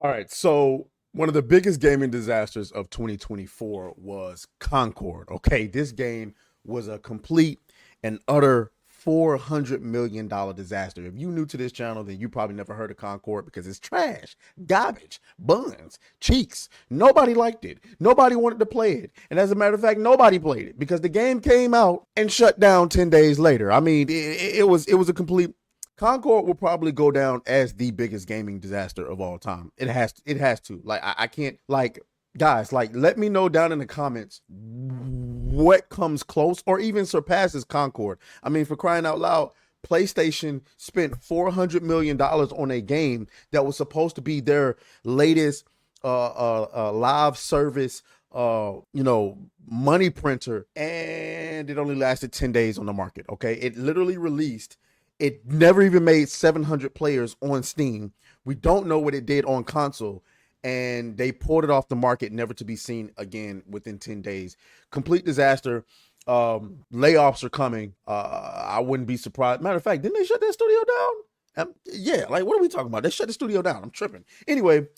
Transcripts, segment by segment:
All right, so one of the biggest gaming disasters of 2024 was Concord. Okay, this game was a complete and utter $400 million disaster. If you new to this channel, then you probably never heard of Concord because it's trash, garbage, buns, cheeks. Nobody liked it. Nobody wanted to play it. And as a matter of fact, nobody played it because the game came out and shut down 10 days later. I mean, it was a complete Concord will probably go down as the biggest gaming disaster of all time. It has to. Like I can't like guys, like let me know down in the comments what comes close or even surpasses Concord. I mean, for crying out loud, PlayStation spent $400 million on a game that was supposed to be their latest live service money printer, and it only lasted 10 days on the market. Okay, it literally released, it never even made 700 players on Steam. We don't know what it did on console, and they pulled it off the market, never to be seen again within 10 days. Complete disaster. Layoffs are coming. I wouldn't be surprised. Matter of fact, didn't they shut that studio down? Yeah, like what are we talking about? They shut the studio down. I'm tripping. Anyway,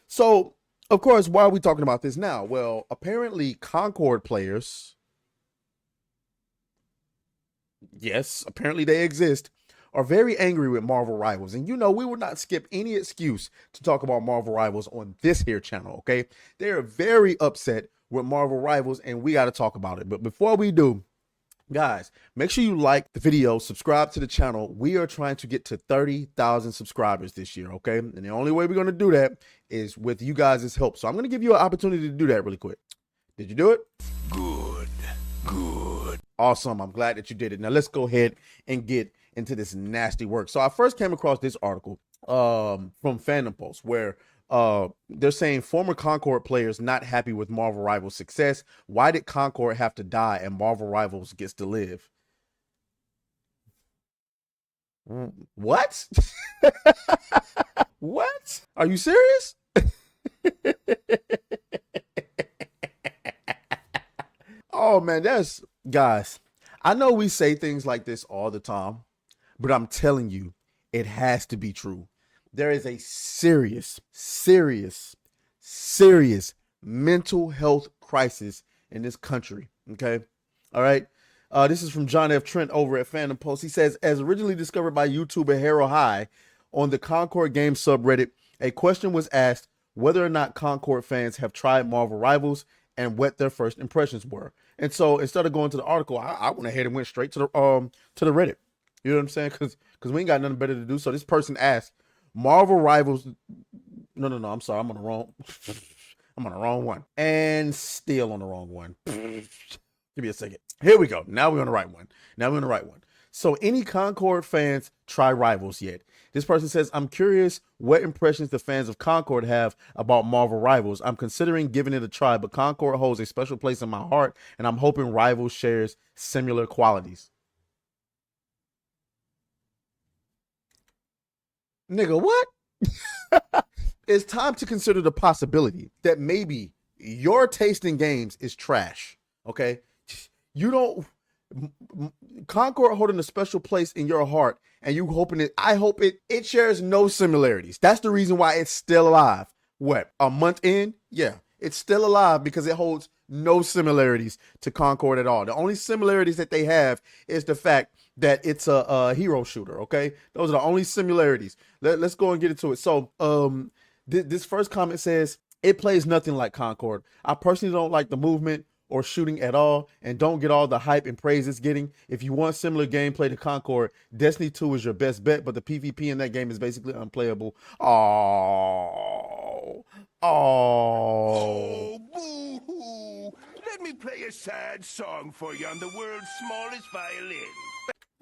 so of course, why are we talking about this now? Well, apparently Concord players, yes, apparently they exist, are very angry with Marvel Rivals. And you know, we will not skip any excuse to talk about Marvel Rivals on this here channel, okay? They are very upset with Marvel Rivals, and we got to talk about it. But before we do, guys, make sure you like the video, subscribe to the channel. We are trying to get to 30,000 subscribers this year, okay? And the only way we're going to do that is with you guys' help. So I'm going to give you an opportunity to do that really quick. Did you do it? Good, good. Awesome. I'm glad that you did it. Now let's go ahead and get into this nasty work. So I first came across this article from Fandom Post where they're saying former Concord players not happy with Marvel Rivals' success. Why did Concord have to die and Marvel Rivals gets to live? What? What? Are you serious? Oh man, that's guys. I know we say things like this all the time, but I'm telling you, it has to be true. There is a serious mental health crisis in this country. Okay. All right. This is from John F. Trent over at Fandom Post. He says, as originally discovered by YouTuber Harold High on the Concord Game subreddit, a question was asked whether or not Concord fans have tried Marvel Rivals and what their first impressions were. And so instead of going to the article, I went ahead and went straight to the Reddit. You know what I'm saying? Because we ain't got nothing better to do. So this person asked, Marvel Rivals. No. I'm sorry. I'm on the wrong. I'm on the wrong one. And still on the wrong one. Give me a second. Here we go. Now we're on the right one. So any Concord fans try Rivals yet? This person says, I'm curious what impressions the fans of Concord have about Marvel Rivals. I'm considering giving it a try, but Concord holds a special place in my heart, and I'm hoping Rivals shares similar qualities. Nigga, what? It's time to consider the possibility that maybe your taste in games is trash. Okay? You don't. Concord holding a special place in your heart, and you hoping it. I hope it shares no similarities. That's the reason why it's still alive. What, a month in? Yeah, it's still alive because it holds no similarities to Concord at all. The only similarities that they have is the fact that it's a hero shooter. Okay, those are the only similarities. Let's go and get into it. So this first comment says, it plays nothing like Concord. I personally don't like the movement or shooting at all, and don't get all the hype and praise it's getting. If you want similar gameplay to Concord, Destiny 2 is your best bet, but the PvP in that game is basically unplayable. Oh, Boo-hoo. Let me play a sad song for you on the world's smallest violin.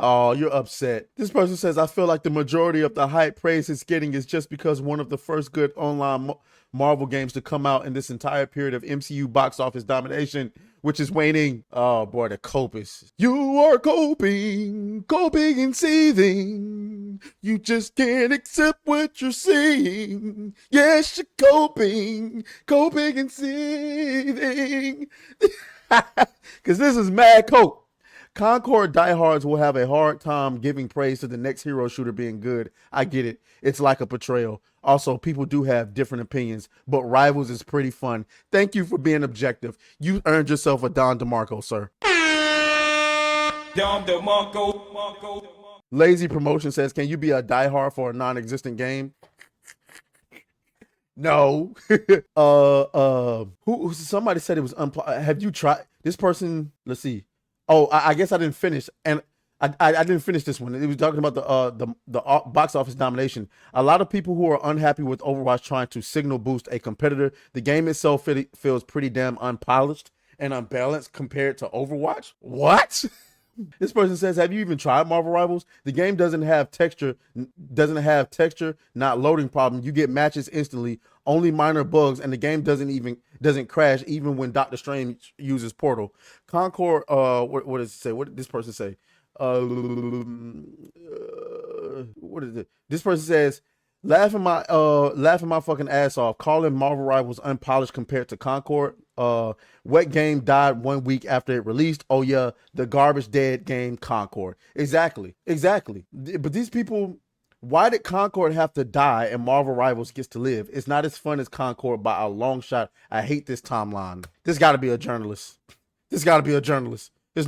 Oh, you're upset. This person says, I feel like the majority of the hype praise it's getting is just because one of the first good online Marvel games to come out in this entire period of MCU box office domination, which is waning. Oh boy, the copus. You are coping and seething. You just can't accept what you're seeing. Yes, you're coping and seething. Because this is mad cope. Concord diehards will have a hard time giving praise to the next hero shooter being good. I get it. It's like a betrayal. Also, people do have different opinions, but Rivals is pretty fun. Thank you for being objective. You earned yourself a Don DeMarco, sir. Don DeMarco. Lazy Promotion says, can you be a diehard for a non-existent game? No. Somebody said it was have you tried this person? Let's see. Oh, I guess I didn't finish, and I didn't finish this one. It was talking about the box office nomination. A lot of people who are unhappy with Overwatch trying to signal boost a competitor. The game itself feels pretty damn unpolished and unbalanced compared to Overwatch. What? This person says, have you even tried Marvel Rivals? The game doesn't have texture, not loading problem. You get matches instantly, only minor bugs, and the game doesn't crash even when Doctor Strange uses Portal. Concord, what does it say? What did this person say? What is it? This person says, laughing my fucking ass off, calling Marvel Rivals unpolished compared to Concord. Wet game died 1 week after it released. Oh yeah, the garbage dead game Concord. Exactly. But these people, why did Concord have to die and Marvel Rivals gets to live? It's not as fun as Concord by a long shot. I hate this timeline. This got to be a journalist. There's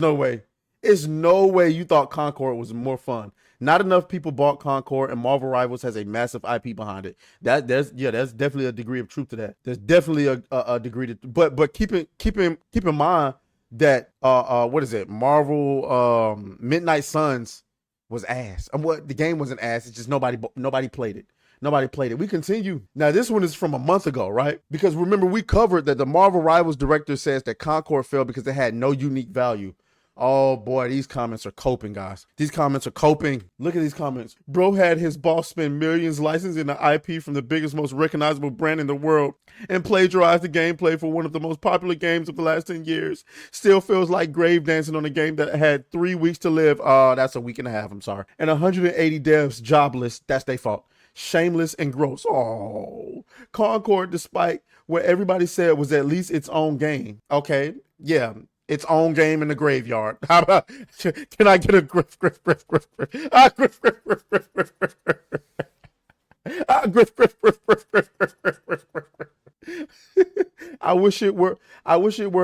no way. There's no way you thought Concord was more fun. Not enough people bought Concord, and Marvel Rivals has a massive IP behind it. There's definitely a degree of truth to that. There's definitely a degree to, but keep in mind that what is it? Marvel Midnight Suns was ass. What the game wasn't ass. It's just nobody played it. We continue. Now, this one is from a month ago, right? Because remember, we covered that the Marvel Rivals director says that Concord failed because it had no unique value. Oh boy, these comments are coping, guys. These comments are coping. Look at these comments. Bro had his boss spend millions licensing the IP from the biggest, most recognizable brand in the world and plagiarized the gameplay for one of the most popular games of the last 10 years. Still feels like grave dancing on a game that had 3 weeks to live. That's a week and a half, I'm sorry. And 180 devs jobless. That's their fault. Shameless and gross. Oh, Concord, despite what everybody said was at least its own game. Okay, yeah. Its own game in the graveyard. How about, can I get a griff? I wish it were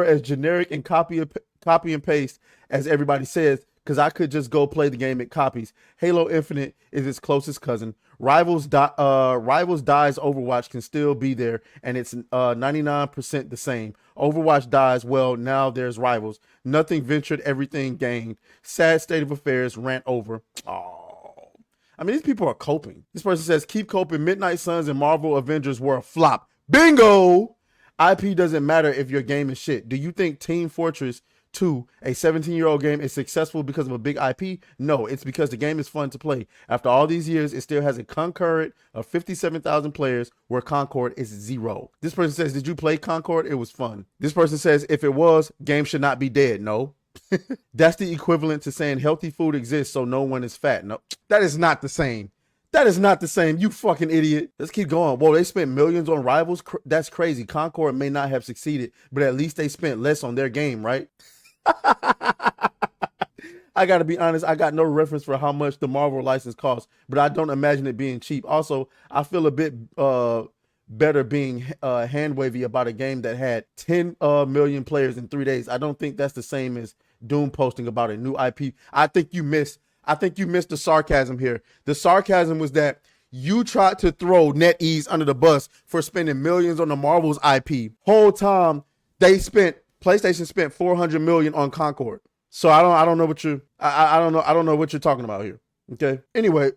as generic and copy and paste as everybody says, because I could just go play the game it copies. Halo Infinite is its closest cousin. Rivals dies Overwatch can still be there, and it's 99% the same. Overwatch dies, well, now there's Rivals. Nothing ventured, everything gained. Sad state of affairs, rant over. Oh, I mean, these people are coping. This person says, keep coping. Midnight Suns and Marvel Avengers were a flop. Bingo! IP doesn't matter if your game is shit. Do you think Team Fortress 2, a 17-year-old game, is successful because of a big IP? No, it's because the game is fun to play. After all these years, it still has a concurrent of 57,000 players where Concord is 0. This person says, did you play Concord? It was fun. This person says, if it was, game should not be dead. No. That's the equivalent to saying healthy food exists so no one is fat. No, that is not the same. You fucking idiot. Let's keep going. Whoa, they spent millions on Rivals? That's crazy. Concord may not have succeeded, but at least they spent less on their game, right? I gotta be honest, I got no reference for how much the Marvel license costs, but I don't imagine it being cheap. Also, I feel a bit better being hand wavy about a game that had 10 million players in 3 days. I don't think that's the same as Doom posting about a new IP. I think you missed the sarcasm here. The sarcasm was that you tried to throw NetEase under the bus for spending millions on the Marvel's IP. Whole time PlayStation spent 400 million on Concord. So I don't know what you're talking about here. Okay. Anyway,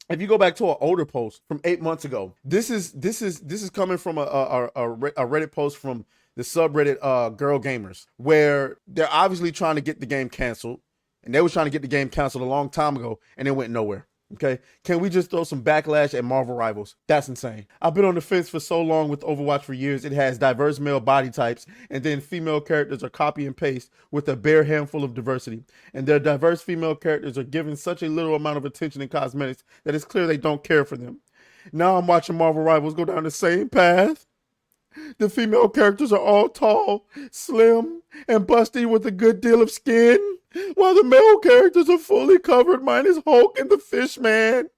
if you go back to an older post from 8 months ago, this is coming from a Reddit post from the subreddit Girl Gamers, where they're obviously trying to get the game canceled, and they were trying to get the game canceled a long time ago, and it went nowhere. Okay, can we just throw some backlash at Marvel Rivals? That's insane. I've been on the fence for so long with Overwatch for years. It has diverse male body types, and then female characters are copy and paste with a bare handful of diversity. And their diverse female characters are given such a little amount of attention and cosmetics that it's clear they don't care for them. Now I'm watching Marvel Rivals go down the same path. The female characters are all tall, slim, and busty with a good deal of skin, while the male characters are fully covered, minus Hulk and the Fish Man.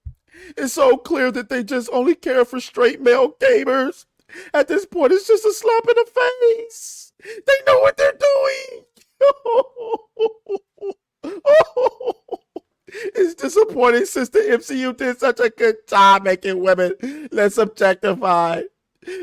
It's so clear that they just only care for straight male gamers. At this point, it's just a slap in the face. They know what they're doing. It's disappointing since the MCU did such a good job making women less objectified.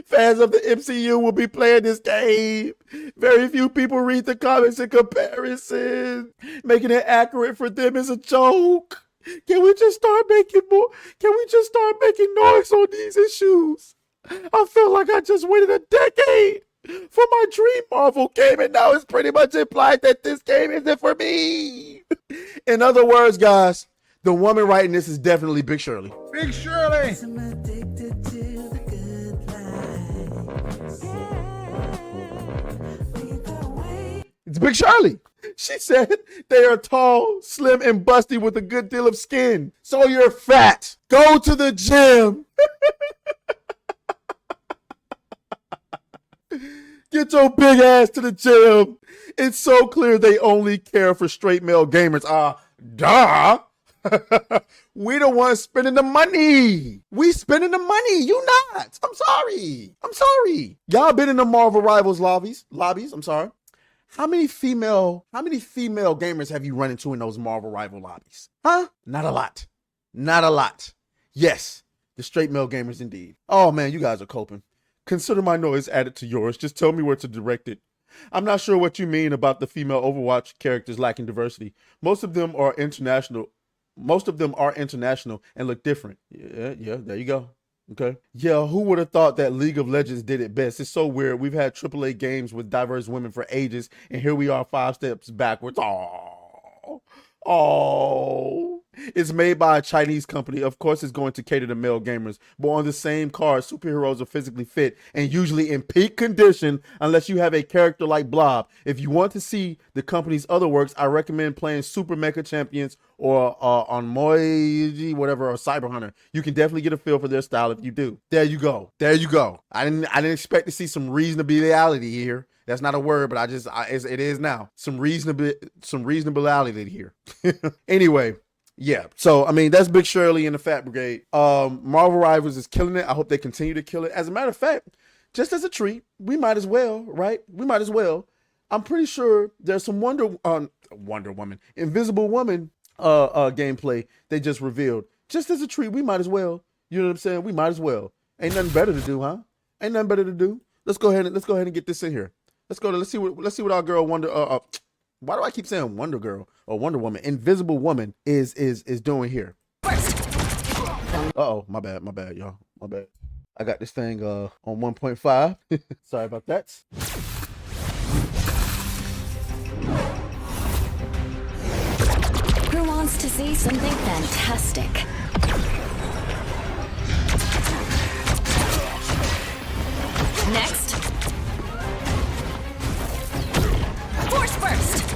Fans of the MCU will be playing this game. Very few people read the comics in comparison. Making it accurate for them is a joke. Can we just start making more? Can we just start making noise on these issues? I feel like I just waited a decade for my dream Marvel game, and now it's pretty much implied that this game isn't for me. In other words, guys, the woman writing this is definitely Big Shirley. Big Shirley! It's Big Shirley. She said they are tall, slim, and busty with a good deal of skin. So you're fat. Go to the gym. Get your big ass to the gym. It's so clear they only care for straight male gamers. Duh. We the ones spending the money. We spending the money. You not. I'm sorry. Y'all been in the Marvel Rivals lobbies. I'm sorry. How many female gamers have you run into in those Marvel Rival lobbies? Huh? Not a lot. Yes, the straight male gamers indeed. Oh man, you guys are coping. Consider my noise added to yours. Just tell me where to direct it. I'm not sure what you mean about the female Overwatch characters lacking diversity. Most of them are international and look different. Yeah, there you go. Okay. Yeah, who would have thought that League of Legends did it best? It's so weird. We've had AAA games with diverse women for ages, and here we are 5 steps backwards. Oh. It's made by a Chinese company. Of course, it's going to cater to male gamers. But on the same card, superheroes are physically fit and usually in peak condition unless you have a character like Blob. If you want to see the company's other works, I recommend playing Super Mecha Champions or on Moiji, whatever, or Cyber Hunter. You can definitely get a feel for their style if you do. There you go. I didn't expect to see some reasonability here. That's not a word, but it is now. Some reasonability here. Anyway. Yeah, so I mean that's Big Shirley and the Fat Brigade. Marvel Rivals is killing it. I hope they continue to kill it. As a matter of fact, just as a treat, we might as well, right? I'm pretty sure there's some Wonder Woman, Invisible Woman gameplay they just revealed. Just as a treat, we might as well. You know what I'm saying? We might as well. Ain't nothing better to do, huh? Ain't nothing better to do. Let's go ahead and get this in here. Let's see what our girl why do I keep saying Wonder Girl or Wonder Woman? Invisible Woman is doing here. Uh-oh, my bad, y'all. My bad. I got this thing on 1.5. Sorry about that. Who wants to see something fantastic? Next. Force burst!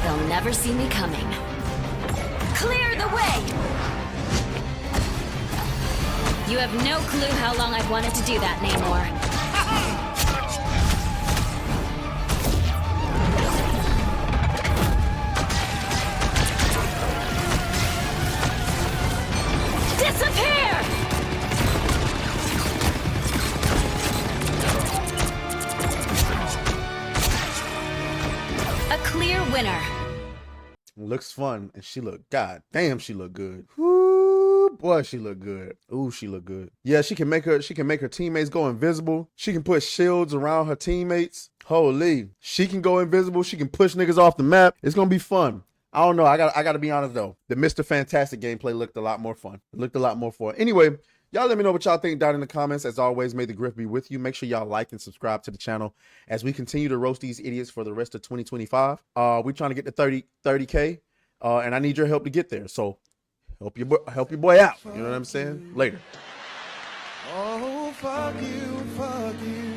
They'll never see me coming. Clear the way! You have no clue how long I've wanted to do that, Namor. Disappear! A clear winner. Looks fun, and she look, god damn, she look good. Ooh, boy, she look good. Ooh, she look good. Yeah, she can make her teammates go invisible. She can put shields around her teammates. Holy, she can go invisible. She can push niggas off the map. It's gonna be fun. I don't know. I gotta be honest though. The Mr. Fantastic gameplay looked a lot more fun. It looked a lot more fun. Anyway, y'all let me know what y'all think down in the comments. As always, may the grift be with you. Make sure y'all like and subscribe to the channel as we continue to roast these idiots for the rest of 2025. We're trying to get to 30K, and I need your help to get there. So help your boy out. You know what I'm saying? Later. Oh, fuck you, fuck you.